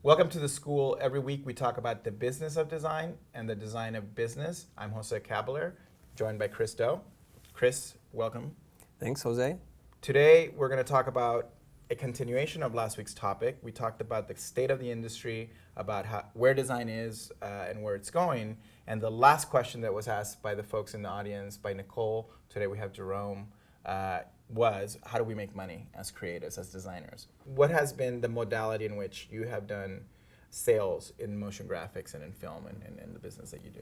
Welcome to the school. Every week we talk about the business of design and the design of business. I'm Jose Caballero, joined by Chris Doe. Chris, welcome. Thanks, Jose. Today we're going to talk about a continuation of last week's topic. We talked about the state of the industry, about where design is and where it's going. And the last question that was asked by the folks in the audience, by Nicole, today we have Jerome, was how do we make money as creatives, as designers? What has been the modality in which you have done sales in motion graphics and in film and the business that you do?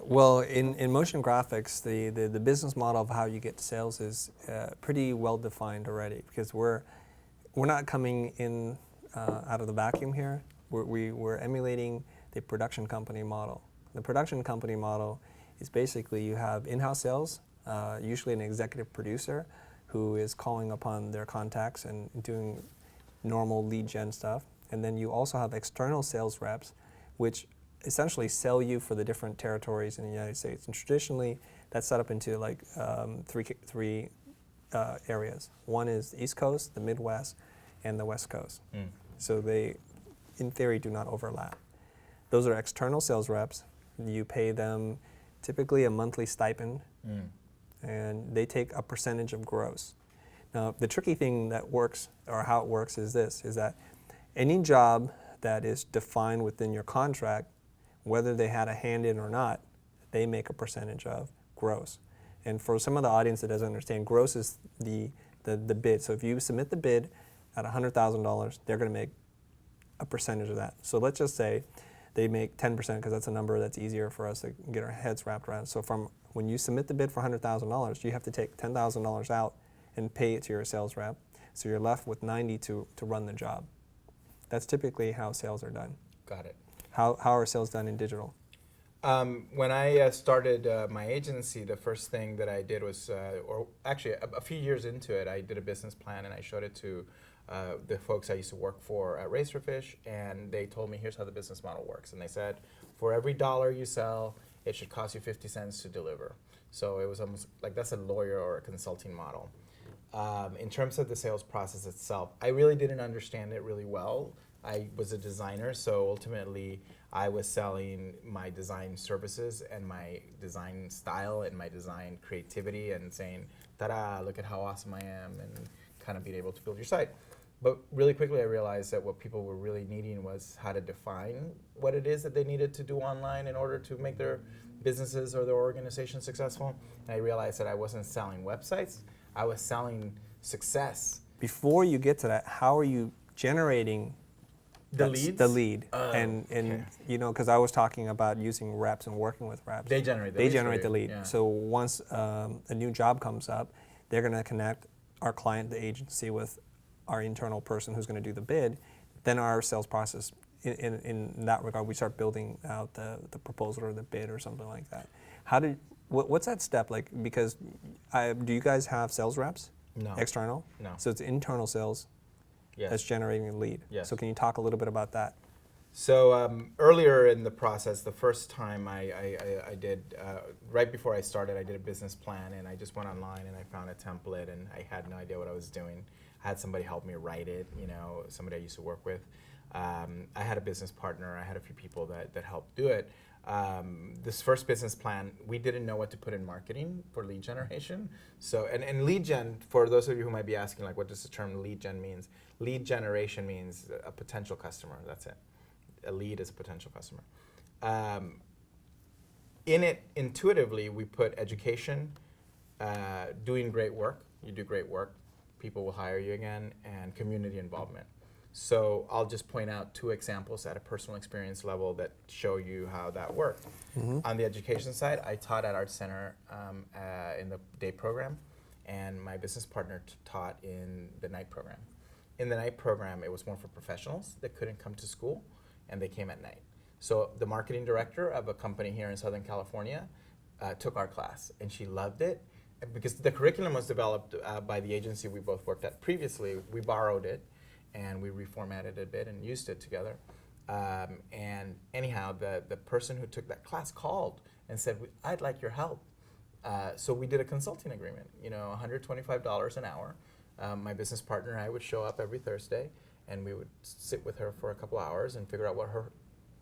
Well, in motion graphics, the business model of how you get sales is pretty well defined already, because we're not coming in out of the vacuum here. We're emulating the production company model. The production company model is basically you have in-house sales, usually an executive producer who is calling upon their contacts and doing normal lead gen stuff. And then you also have external sales reps, which essentially sell you for the different territories in the United States. And traditionally, that's set up into like three areas. One is the East Coast, the Midwest, and the West Coast. So they, in theory, do not overlap. Those are external sales reps. You pay them typically a monthly stipend, and they take a percentage of gross. Now, the tricky thing that works, or how it works, is that any job that is defined within your contract, whether they had a hand in or not, they make a percentage of gross. And for some of the audience that doesn't understand, gross is the bid. So if you submit the bid at $100,000, they're going to make a percentage of that. So let's just say they make 10%, because that's a number that's easier for us to get our heads wrapped around. So from when you submit the bid for $100,000, you have to take $10,000 out and pay it to your sales rep. So you're left with $90,000 to run the job. That's typically how sales are done. Got it. How are sales done in digital? When I started my agency, the first thing that I did was, or actually a few years into it, I did a business plan and I showed it to the folks I used to work for at Racerfish, and they told me, here's how the business model works. And they said, for every dollar you sell, it should cost you 50 cents to deliver. So it was almost like that's a lawyer or a consulting model. In terms of the sales process itself, I really didn't understand it really well. I was a designer, so ultimately I was selling my design services and my design style and my design creativity and saying, ta-da, look at how awesome I am, and kind of being able to build your site. But really quickly I realized that what people were really needing was how to define what it is that they needed to do online in order to make their businesses or their organization successful. And I realized that I wasn't selling websites, I was selling success. Before you get to that, how are you generating the leads? The lead. And okay. You know, because I was talking about using reps and working with reps. They generate the They leads generate for the you. lead. Yeah. So once a new job comes up, they're going to connect our client, the agency, with our internal person who's going to do the bid. Then our sales process, in that regard, we start building out the proposal or the bid or something like that. What's that step like? Because do you guys have sales reps? No. External? No. So it's internal sales that's generating a lead. Yes. So can you talk a little bit about that? So earlier in the process, the first time I did, right before I started, I did a business plan, and I just went online and I found a template, and I had no idea what I was doing. I had somebody help me write it, you know, somebody I used to work with. I had a business partner. I had a few people that helped do it. This first business plan, we didn't know what to put in marketing for lead generation. So, and lead gen, for those of you who might be asking, like, what does the term lead gen means? Lead generation means a potential customer, that's it. A lead is a potential customer. In it, intuitively, we put education, doing great work. You do great work, people will hire you again, and community involvement. So I'll just point out two examples at a personal experience level that show you how that worked. On the education side, I taught at Art Center in the day program, and my business partner taught in the night program. In the night program, it was more for professionals that couldn't come to school, and they came at night. So the marketing director of a company here in Southern California took our class, and she loved it. Because the curriculum was developed by the agency we both worked at previously, we borrowed it, and we reformatted it a bit and used it together. And anyhow, the person who took that class called and said, I'd like your help. So we did a consulting agreement, $125 an hour. My business partner and I would show up every Thursday, and we would sit with her for a couple hours and figure out what her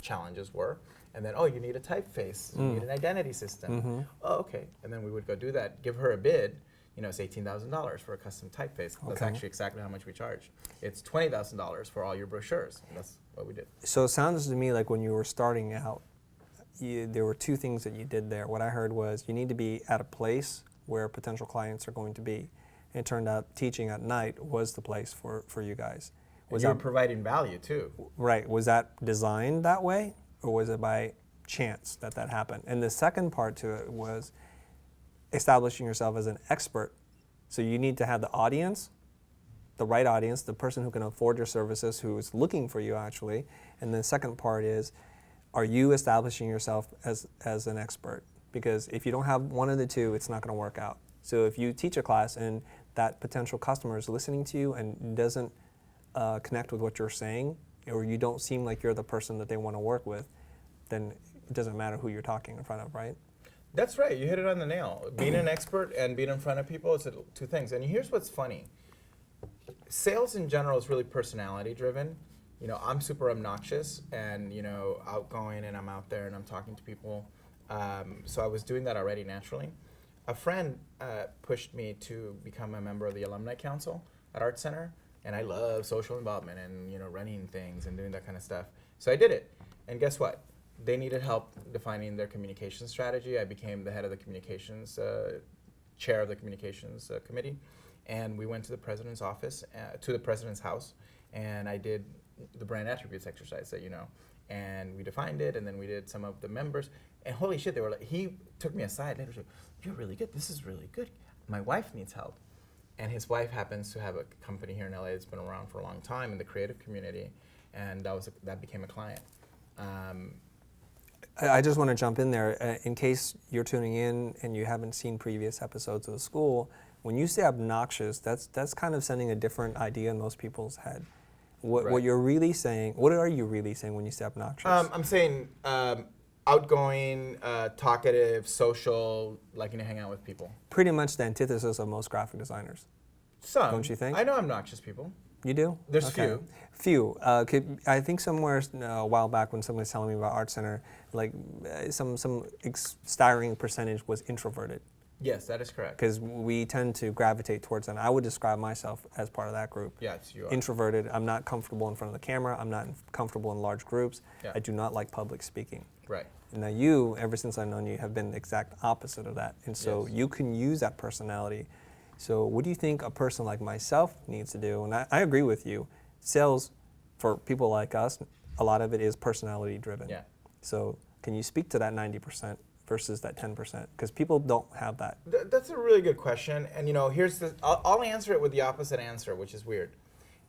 challenges were. And then, oh, you need a typeface, you need an identity system. Oh, okay. And then we would go do that, give her a bid. It's $18,000 for a custom typeface. That's actually exactly how much we charge. It's $20,000 for all your brochures. And that's what we did. So it sounds to me like when you were starting out, there were two things that you did there. What I heard was you need to be at a place where potential clients are going to be. And it turned out teaching at night was the place for you guys. You were providing value too. Right. Was that designed that way, or was it by chance that happened? And the second part to it was establishing yourself as an expert. So you need to have the audience, the right audience, the person who can afford your services, who is looking for you actually. And the second part is, are you establishing yourself as an expert? Because if you don't have one of the two, it's not going to work out. So if you teach a class and that potential customer is listening to you and doesn't connect with what you're saying, or you don't seem like you're the person that they want to work with, then it doesn't matter who you're talking in front of, right? That's right. You hit it on the nail. Being an expert and being in front of people is two things. And here's what's funny. Sales in general is really personality driven. I'm super obnoxious and, outgoing, and I'm out there and I'm talking to people. So I was doing that already naturally. A friend pushed me to become a member of the alumni council at Art Center. And I love social involvement and, running things and doing that kind of stuff. So I did it. And guess what? They needed help defining their communication strategy. I became the head of the communications, chair of the communications committee. And we went to the president's office, to the president's house, and I did the brand attributes exercise that and we defined it, and then we did some of the members, and holy shit, they were like, he took me aside later, said, you're really good, this is really good. My wife needs help. And his wife happens to have a company here in LA that's been around for a long time in the creative community, and that became a client. I just want to jump in there. In case you're tuning in and you haven't seen previous episodes of the school, when you say obnoxious, that's kind of sending a different idea in most people's head. What you're really saying, what are you really saying when you say obnoxious? I'm saying outgoing, talkative, social, liking to hang out with people. Pretty much the antithesis of most graphic designers. Some. Don't you think? I know obnoxious people. You do? There's okay. Few. I think somewhere a while back when somebody was telling me about Art Center, like some staggering percentage was introverted. Yes, that is correct. Because we tend to gravitate towards that. I would describe myself as part of that group. Yes, you are. Introverted. I'm not comfortable in front of the camera. I'm not comfortable in large groups. Yeah. I do not like public speaking. Right. Now you, ever since I've known you, have been the exact opposite of that. And so Yes. you can use that personality. So what do you think a person like myself needs to do? And I agree with you. Sales, for people like us, a lot of it is personality driven. Yeah. So can you speak to that 90% versus that 10%? Because people don't have that. That's a really good question. And here's I'll answer it with the opposite answer, which is weird.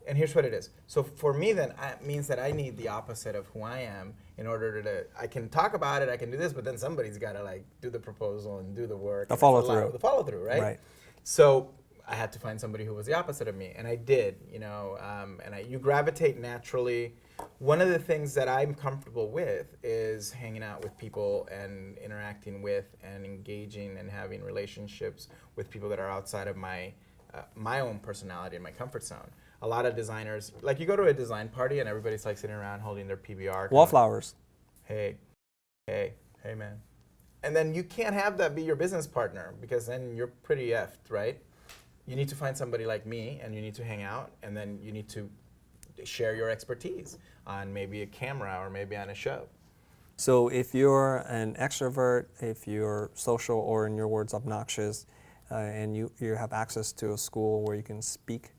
And here's what it is. So for me then, it means that I need the opposite of who I am in order to, I can talk about it, I can do this, but then somebody's got to do the proposal and do the work. The follow through. The follow through, right? Right. So I had to find somebody who was the opposite of me, and I did, you gravitate naturally. One of the things that I'm comfortable with is hanging out with people and interacting with and engaging and having relationships with people that are outside of my own personality and my comfort zone. A lot of designers, you go to a design party and everybody's sitting around holding their PBR. Wallflowers. Hey, man. And then you can't have that be your business partner because then you're pretty effed, right? You need to find somebody like me and you need to hang out and then you need to share your expertise on maybe a camera or maybe on a show. So if you're an extrovert, if you're social or in your words obnoxious, and you have access to a school where you can speak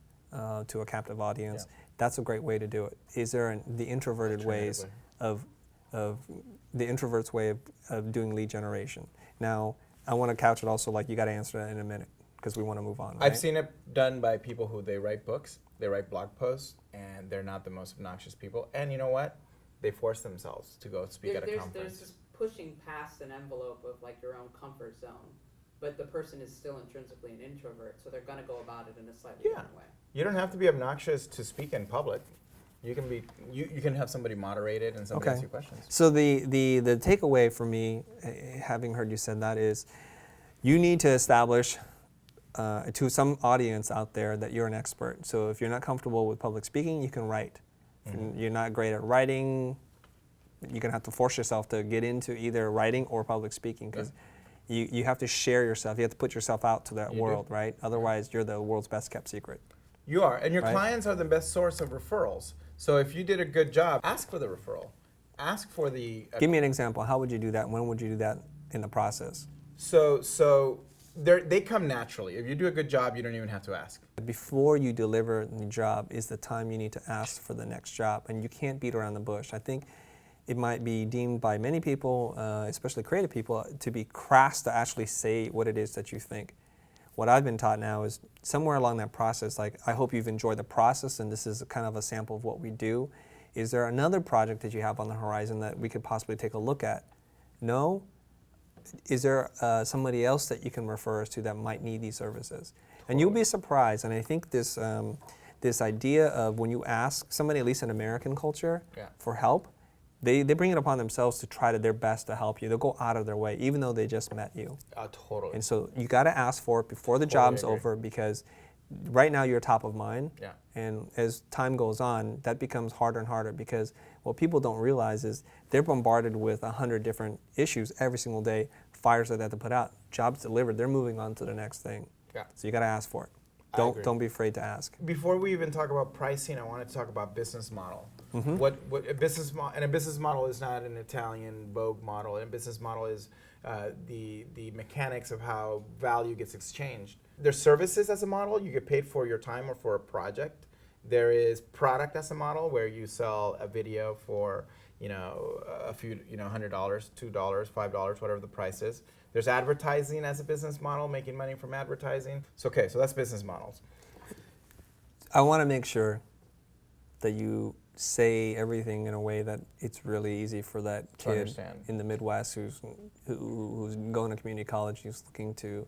to a captive audience, that's a great way to do it. Is there the introverted ways of the introvert's way of doing lead generation? Now, I want to couch it also you got to answer that in a minute because we want to move on. Right? I've seen it done by people who they write books, they write blog posts, and they're not the most obnoxious people. And you know what? They force themselves to go speak at a conference. There's just pushing past an envelope of your own comfort zone, but the person is still intrinsically an introvert, so they're going to go about it in a slightly different way. You don't have to be obnoxious to speak in public. You can be. You can have somebody moderate it and somebody ask you questions. So the takeaway for me, having heard you said that, is you need to establish to some audience out there that you're an expert. So if you're not comfortable with public speaking, you can write. If you're not great at writing, you're going to have to force yourself to get into either writing or public speaking, because you have to share yourself. You have to put yourself out to that world, right? Otherwise, you're the world's best kept secret. You are. And your Right. clients are the best source of referrals. So if you did a good job, ask for the referral. Ask for the... Give me an example. How would you do that? When would you do that in the process? So they come naturally. If you do a good job, you don't even have to ask. Before you deliver the job is the time you need to ask for the next job, and you can't beat around the bush. I think it might be deemed by many people, especially creative people, to be crass to actually say what it is that you think. What I've been taught now is somewhere along that process, like, I hope you've enjoyed the process, and this is kind of a sample of what we do. Is there another project that you have on the horizon that we could possibly take a look at? No? Is there somebody else that you can refer us to that might need these services? And you'll be surprised, and I think this, this idea of when you ask somebody, at least in American culture, for help, they bring it upon themselves to try their best to help you. They'll go out of their way, even though they just met you. Totally. And so you got to ask for it before the job's over, because right now you're top of mind. Yeah. And as time goes on, that becomes harder and harder, because what people don't realize is they're bombarded with 100 different issues every single day, fires that they have to put out, jobs delivered, they're moving on to the next thing. Yeah. So you got to ask for it. Don't be afraid to ask. Before we even talk about pricing, I wanted to talk about business model. What a business model, and a business model is not an Italian Vogue model. And a business model is the mechanics of how value gets exchanged. There's services as a model. You get paid for your time or for a project. There is product as a model, where you sell a video for a few $100, $2, $5, whatever the price is. There's advertising as a business model, making money from advertising. So that's business models. I want to make sure that you say everything in a way that it's really easy for that kid in the Midwest who's going to community college, who's looking to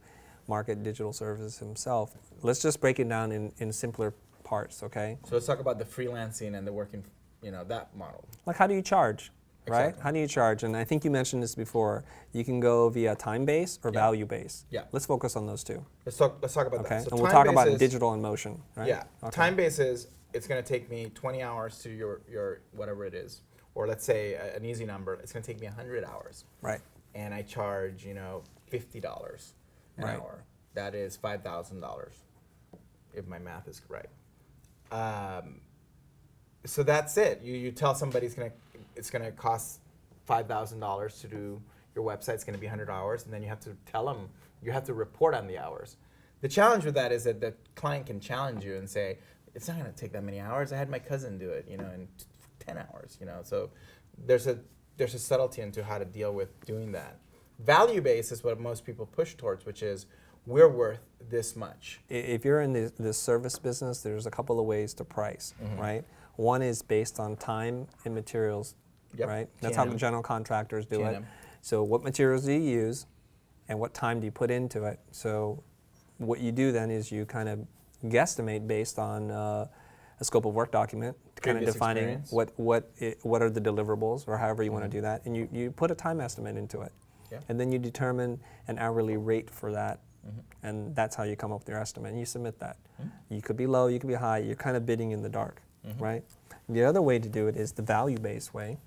market digital services himself. Let's just break it down in simpler parts, okay? So let's talk about the freelancing and the working, that model. Like, how do you charge? Right? Exactly. How do you charge? And I think you mentioned this before. You can go via time-based or value-based. Yeah. Let's focus on those two. Let's talk about Okay. that. So and we'll talk about is, digital in motion, right? Yeah. Okay. Time-based is, it's going to take me 20 hours to your whatever it is. Or let's say an easy number, it's going to take me 100 hours. Right. And I charge, $50 an hour. That is $5,000, if my math is right. So that's it. You tell somebody it's going to cost $5,000 to do your website. It's going to be 100 hours, and then you have to tell them, you have to report on the hours. The challenge with that is that the client can challenge you and say, it's not going to take that many hours. I had my cousin do it, in 10 hours, So there's a subtlety into how to deal with doing that. Value-based is what most people push towards, which is, we're worth this much. If you're in the service business, there's a couple of ways to price, right? One is based on time and materials, right? That's how the general contractors do it. So what materials do you use, and what time do you put into it? So what you do then is you kind of guesstimate based on a scope of work document, kind of defining what are the deliverables, or however you want to do that, and you put a time estimate into it. And then you determine an hourly rate for that. And that's how you come up with your estimate, and you submit that. You could be low, you could be high, you're kind of bidding in the dark, right? The other way to do it is the value-based way.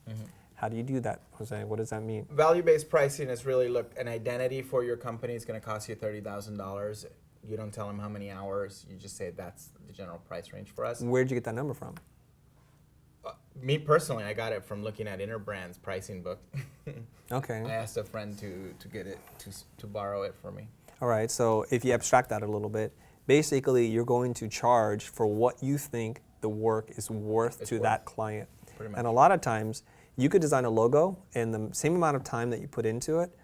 How do you do that, Jose? What does that mean? Value-based pricing is really, an identity for your company is going to cost you $30,000. You don't tell them how many hours, you just say that's the general price range for us. Where'd you get that number from? Me personally, I got it from looking at Interbrand's pricing book. Okay. I asked a friend to get it, to borrow it for me. All right, so if you abstract that a little bit, basically you're going to charge for what you think the work is worth to that client. Pretty much. And a lot of times, you could design a logo, and the same amount of time that you put into it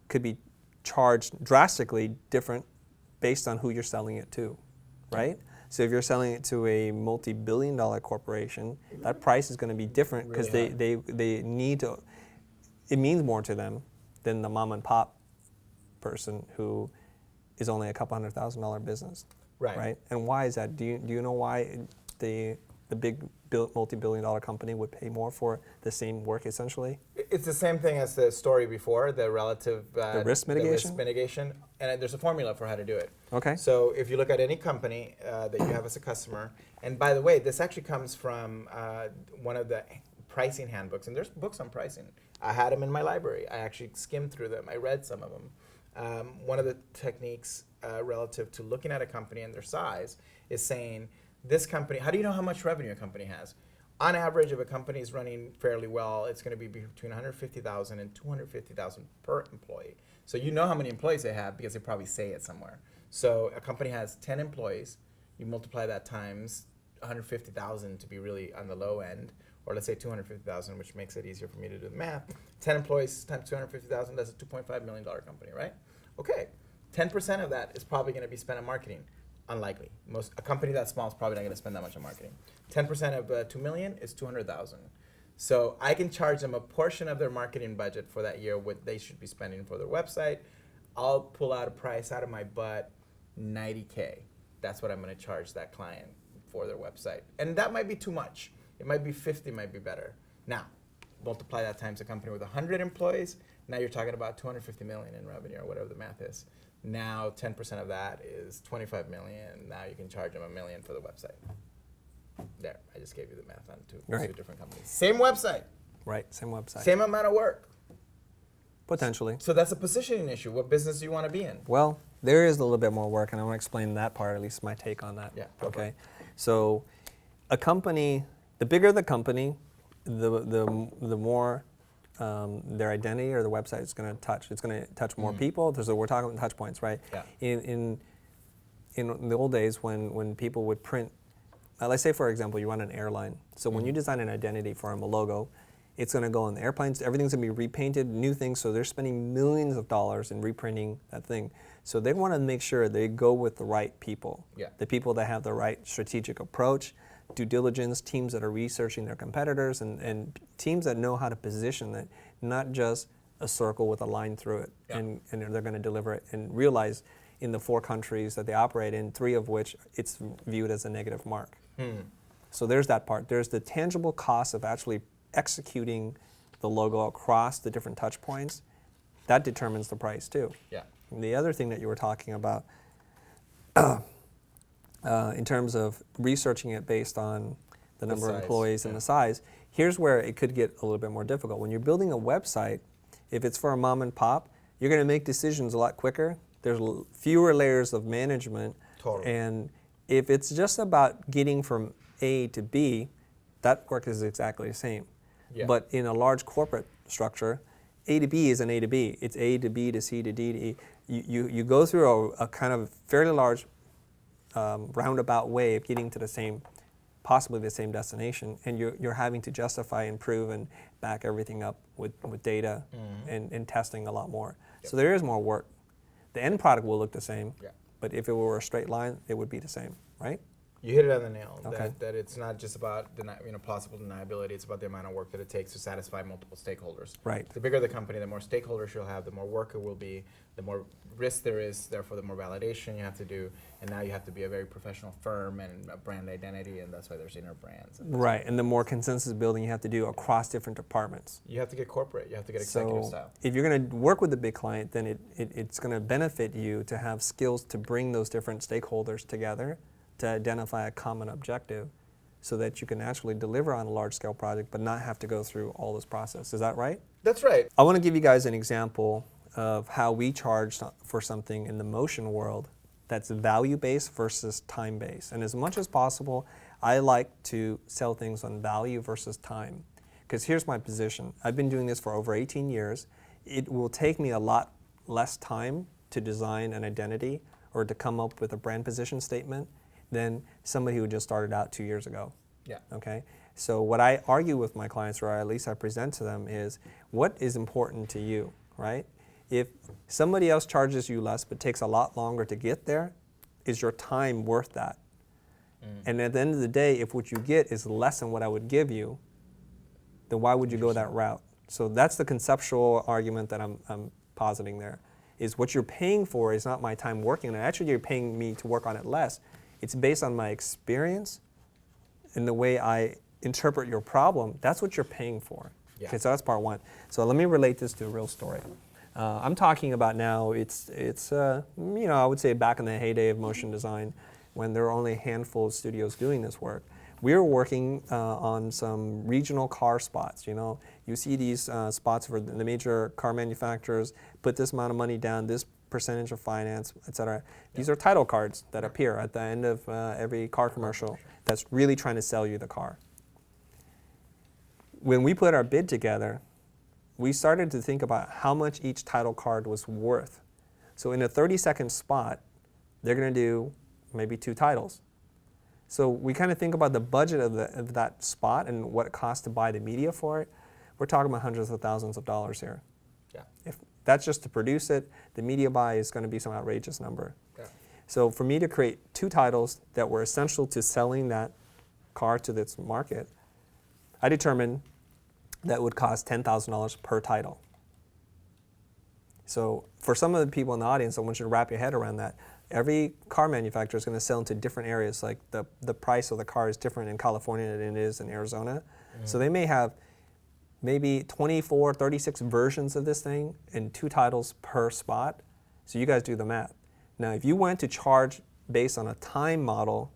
could be charged drastically different based on who you're selling it to, right? So if you're selling it to a multi-billion-dollar corporation, that price is going to be different, because they need to, it means more to them than the mom and pop person who is only a couple $100,000 business, right? And why is that? Do you know why the the big multi-billion-dollar company would pay more for the same work, essentially? It's the same thing as the story before, the relative The risk mitigation? The risk mitigation, and there's a formula for how to do it. Okay. So if you look at any company that you have as a customer, and by the way, this actually comes from one of the pricing handbooks, and there's books on pricing. I had them in my library. I actually skimmed through them. I read some of them. One of the techniques relative to looking at a company and their size is saying, this company, how do you know how much revenue a company has? On average, if a company is running fairly well, it's going to be between 150,000 and 250,000 per employee. So you know how many employees they have because they probably say it somewhere. So a company has 10 employees. You multiply that times 150,000 to be really on the low end, or let's say 250,000, which makes it easier for me to do the math. 10 employees times 250,000, that's a $2.5 million company, right? Okay, 10% of that is probably going to be spent on marketing. Unlikely. A company that small is probably not going to spend that much on marketing. 10% of 2 million is 200,000. So I can charge them a portion of their marketing budget for that year, what they should be spending for their website. I'll pull out a price out of my butt, $90K. That's what I'm going to charge that client for their website. And that might be too much. It might be 50, might be better. Now, multiply that times a company with 100 employees. Now you're talking about 250 million in revenue, or whatever the math is. Now 10% of that is 25 million. Now you can charge them $1 million for the website. There, I just gave you the math on two different companies. Same website. Right, same website. Same amount of work. Potentially. So that's a positioning issue. What business do you want to be in? Well, there is a little bit more work, and I want to explain that part, at least my take on that. Yeah. Okay. So a company, the bigger the company, the more their identity or the website is going to touch. It's going to touch more people. So we're talking about touch points, right? Yeah. In the old days when people would print, let's say for example you run an airline. So when you design an identity for them, a logo, it's going to go on the airplanes. Everything's going to be repainted, new things. So they're spending millions of dollars in reprinting that thing. So they want to make sure they go with the right people. Yeah. The people that have the right strategic approach, due diligence, teams that are researching their competitors, and teams that know how to position it, not just a circle with a line through it, and they're going to deliver it and realize in the 4 countries that they operate in, 3 of which it's viewed as a negative mark. So there's that part. There's the tangible cost of actually executing the logo across the different touch points. That determines the price too. Yeah. And the other thing that you were talking about in terms of researching it based on the number of employees and the size, here's where it could get a little bit more difficult. When you're building a website, if it's for a mom and pop, you're going to make decisions a lot quicker. There's fewer layers of management. Totally. And if it's just about getting from A to B, that work is exactly the same. Yeah. But in a large corporate structure, A to B is an A to B. It's A to B to C to D to E. You go through a kind of fairly large roundabout way of getting to the same, possibly the same destination, and you're having to justify and prove and back everything up with data and testing a lot more. Yep. So there is more work. The end product will look the same, Yeah. but if it were a straight line, it would be the same, right? You hit it on the nail. Okay. That it's not just about plausible deniability. It's about the amount of work that it takes to satisfy multiple stakeholders. Right. The bigger the company, the more stakeholders you'll have, the more work it will be, the more risk there is. Therefore, the more validation you have to do. And now you have to be a very professional firm and a brand identity, and that's why there's inner brands. Right, and the more consensus building you have to do across different departments. You have to get corporate. You have to get executive style. If you're going to work with a big client, then it's going to benefit you to have skills to bring those different stakeholders together to identify a common objective so that you can actually deliver on a large-scale project but not have to go through all this process. Is that right? That's right. I want to give you guys an example of how we charge for something in the motion world that's value-based versus time-based. And as much as possible, I like to sell things on value versus time. Because here's my position. I've been doing this for over 18 years. It will take me a lot less time to design an identity or to come up with a brand position statement than somebody who just started out 2 years ago. Yeah. Okay? So what I argue with my clients, or at least I present to them, is what is important to you, right? If somebody else charges you less but takes a lot longer to get there, is your time worth that? And at the end of the day, if what you get is less than what I would give you, then why would you go that route? So that's the conceptual argument that I'm positing there, is what you're paying for is not my time working on it. Actually, you're paying me to work on it less. It's based on my experience in the way I interpret your problem, that's what you're paying for. Yeah. Okay, so that's part one. So let me relate this to a real story. I'm talking about now, it's I would say back in the heyday of motion design, when there were only a handful of studios doing this work. We were working on some regional car spots. You see these spots for the major car manufacturers, put this amount of money down, this percentage of finance, etc. These are title cards that appear at the end of every car commercial that's really trying to sell you the car. When we put our bid together, we started to think about how much each title card was worth. So in a 30-second spot, they're going to do maybe 2 titles. So we kind of think about the budget of that spot and what it costs to buy the media for it. We're talking about hundreds of thousands of dollars here. Yeah. If that's just to produce it, the media buy is going to be some outrageous number. Yeah. So for me to create 2 titles that were essential to selling that car to this market, I determined that would cost $10,000 per title. So for some of the people in the audience, I want you to wrap your head around that. Every car manufacturer is going to sell into different areas. Like the price of the car is different in California than it is in Arizona. So they may have maybe 24, 36 versions of this thing and 2 titles per spot. So you guys do the math. Now, if you went to charge based on a time model,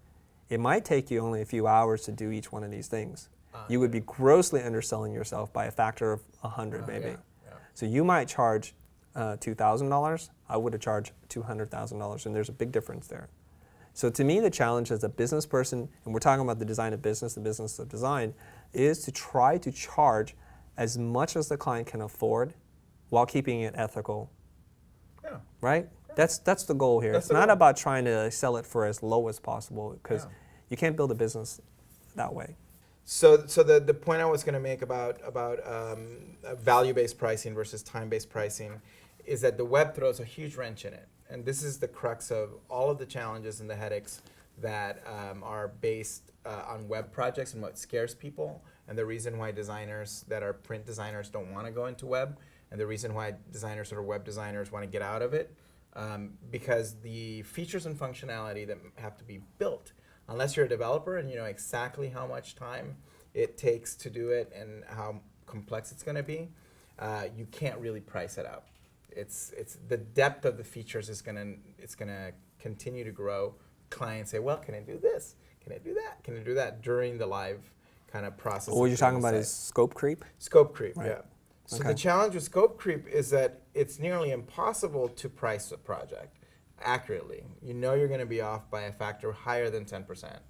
it might take you only a few hours to do each one of these things. You would be grossly underselling yourself by a factor of 100 maybe. Yeah. So you might charge $2,000. I would have charged $200,000, and there's a big difference there. So to me, the challenge as a business person, and we're talking about the design of business, the business of design, is to try to charge as much as the client can afford while keeping it ethical. Yeah. Right? That's the goal here. That's It's the not goal. about trying to sell it for as low as possible, because Yeah. you can't build a business that way. So the point I was going to make about value-based pricing versus time-based pricing is that the web throws a huge wrench in it, and this is the crux of all of the challenges and the headaches that are based on web projects and what scares people, and the reason why designers that are print designers don't want to go into web, and the reason why designers that are web designers want to get out of it, because the features and functionality that have to be built, unless you're a developer and you know exactly how much time it takes to do it and how complex it's going to be, you can't really price it out. It's the depth of the features is gonna continue to grow. Clients say, well, can I do this? Can I do that? Can I do that during the live kind of process? What you're talking about is scope creep? Scope creep, Right. yeah. So Okay. the challenge with scope creep is that it's nearly impossible to price a project accurately. You know you're going to be off by a factor higher than 10%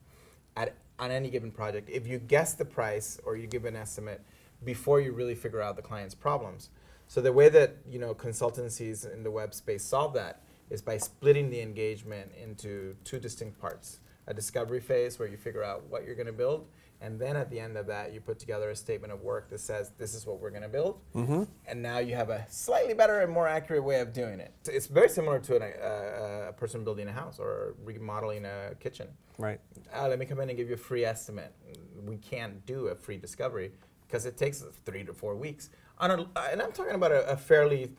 on any given project if you guess the price or you give an estimate before you really figure out the client's problems. So the way that consultancies in the web space solve that is by splitting the engagement into 2 distinct parts. A discovery phase where you figure out what you're going to build, and then at the end of that you put together a statement of work that says this is what we're going to build, and now you have a slightly better and more accurate way of doing it. It's very similar to a person building a house or remodeling a kitchen. Right. Let me come in and give you a free estimate. We can't do a free discovery because it takes 3 to 4 weeks. And I'm talking about a fairly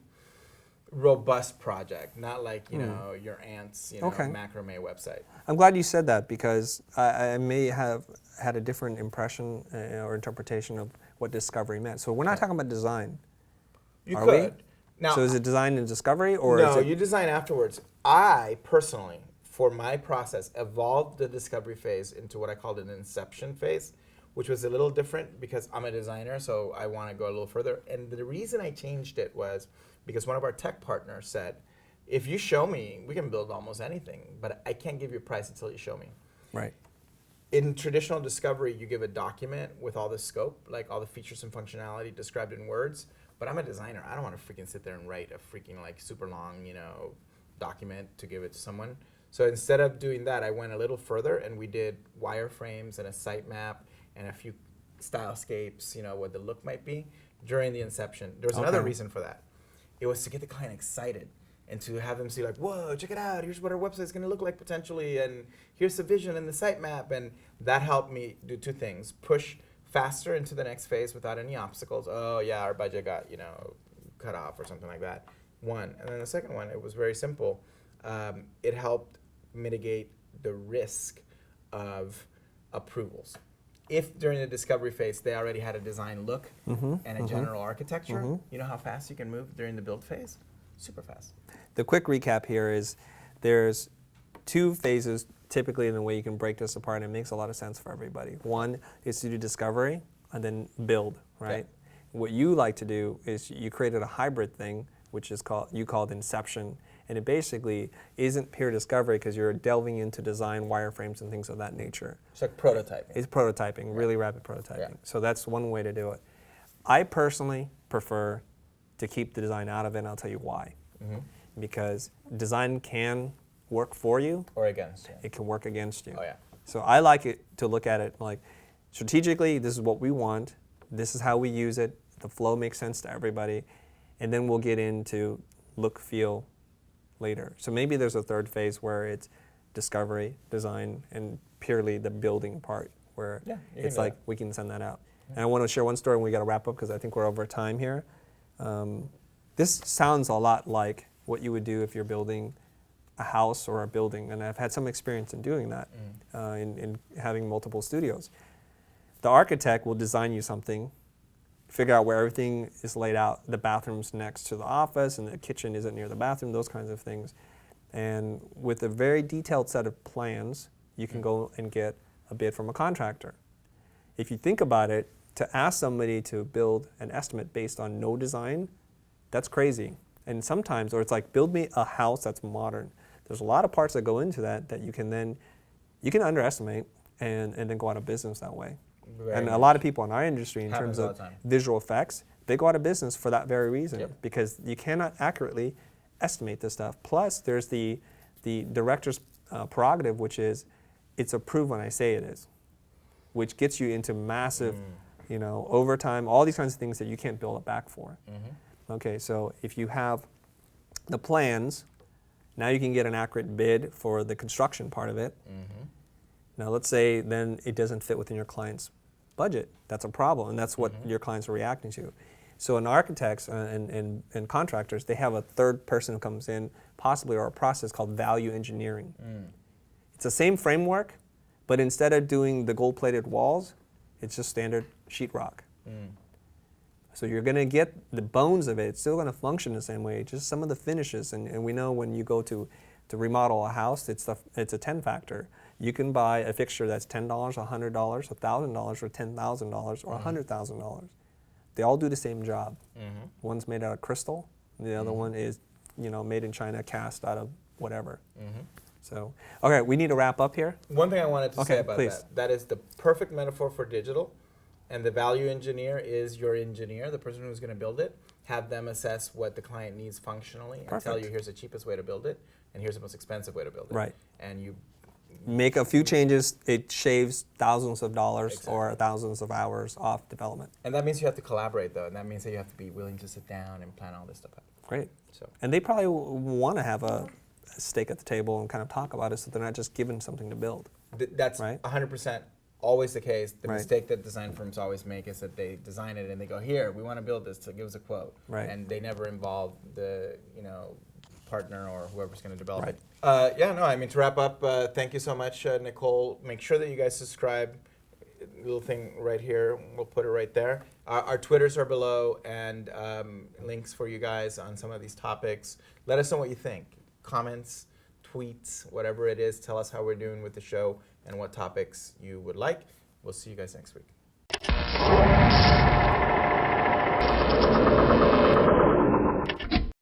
robust project, not like your aunt's Okay. macrame website. I'm glad you said that, because I may have had a different impression or interpretation of what discovery meant. So we're not talking about design. You Are could. we? Now, So is it design and discovery, or no, is it? you design afterwards. I personally, for my process, evolved the discovery phase into what I called an inception phase, which was a little different because I'm a designer, so I want to go a little further. And the reason I changed it was because one of our tech partners said, if you show me, we can build almost anything, but I can't give you a price until you show me. Right. In traditional discovery, you give a document with all the scope, like all the features and functionality described in words, but I'm a designer. I don't want to freaking sit there and write a freaking super long, document to give it to someone. So instead of doing that, I went a little further and we did wireframes and a sitemap and a few stylescapes, what the look might be during the inception. There was another Okay. reason for that. It was to get the client excited and to have them see like, whoa, check it out. Here's what our website is going to look like potentially. And here's the vision and the sitemap. And that helped me do 2 things. Push faster into the next phase without any obstacles. Oh yeah, our budget got, cut off or something like that. One. And then the second one, it was very simple. It helped mitigate the risk of approvals. if during the discovery phase they already had a design look and a general architecture, you know how fast you can move during the build phase? Super fast. The quick recap here is there's 2 phases typically in the way you can break this apart, and it makes a lot of sense for everybody. One is to do discovery and then build, right? Okay. What you like to do is you created a hybrid thing, which is called inception, and it basically isn't pure discovery because you're delving into design, wireframes, and things of that nature. It's like prototyping. It's prototyping, really rapid prototyping. Yeah. So that's one way to do it. I personally prefer to keep the design out of it, and I'll tell you why. Because design can work for you, Or against. Yeah. it can work against you. Oh, yeah. So I like it to look at it like strategically, this is what we want, this is how we use it, the flow makes sense to everybody, and then we'll get into look, feel later. So maybe there's a third phase where it's discovery, design, and purely the building part where Yeah, you can it's do like that. we can send that out. And I want to share one story and we got to wrap up because I think we're over time here. This sounds a lot like what you would do if you're building a house or a building, and I've had some experience in doing that, in having multiple studios. The architect will design you something, figure out where everything is laid out, the bathroom's next to the office and the kitchen isn't near the bathroom, those kinds of things. And with a very detailed set of plans, you can go and get a bid from a contractor. If you think about it, to ask somebody to build an estimate based on no design, that's crazy. And sometimes, or it's like, build me a house that's modern. There's a lot of parts that go into that you can underestimate and then go out of business that way. And a lot of people in our industry, in Happens terms all of the time. visual effects, they go out of business for that very reason. Yep. Because you cannot accurately estimate this stuff. Plus, there's the director's prerogative, which is, it's approved when I say it is, which gets you into massive, overtime, all these kinds of things that you can't bill it back for. Okay, so if you have the plans, now you can get an accurate bid for the construction part of it. Now let's say then it doesn't fit within your client's budget. That's a problem, and that's what your clients are reacting to. So in architects and contractors, they have a third person who comes in, possibly, or a process called value engineering. It's the same framework, but instead of doing the gold-plated walls, it's just standard sheetrock. So you're going to get the bones of it. It's still going to function the same way, just some of the finishes. And we know when you go to remodel a house, it's a 10 factor. You can buy a fixture that's $10, $100, $1,000, or $10,000, or $100,000. They all do the same job. One's made out of crystal. The other one is, made in China, cast out of whatever. So, okay, we need to wrap up here. One thing I wanted to say about please. that is the perfect metaphor for digital, and the value engineer is your engineer, the person who's going to build it. Have them assess what the client needs functionally and tell you here's the cheapest way to build it and here's the most expensive way to build it. Right. And you make a few changes, it shaves thousands of dollars or thousands of hours off development. And that means you have to collaborate, though, and that means that you have to be willing to sit down and plan all this stuff out. Great. So. And they probably want to have a stake at the table and kind of talk about it so they're not just given something to build. That's right? 100% always the case. The Right. mistake that design firms always make is that they design it and they go, here, we want to build this, so give us a quote. Right. And they never involve the partner or whoever's going to develop Right. it. To wrap up, thank you so much, Nicole. Make sure that you guys subscribe. Little thing right here, we'll put it right there. Our Twitters are below, and links for you guys on some of these topics. Let us know what you think. Comments, tweets, whatever it is. Tell us how we're doing with the show and what topics you would like. We'll see you guys next week.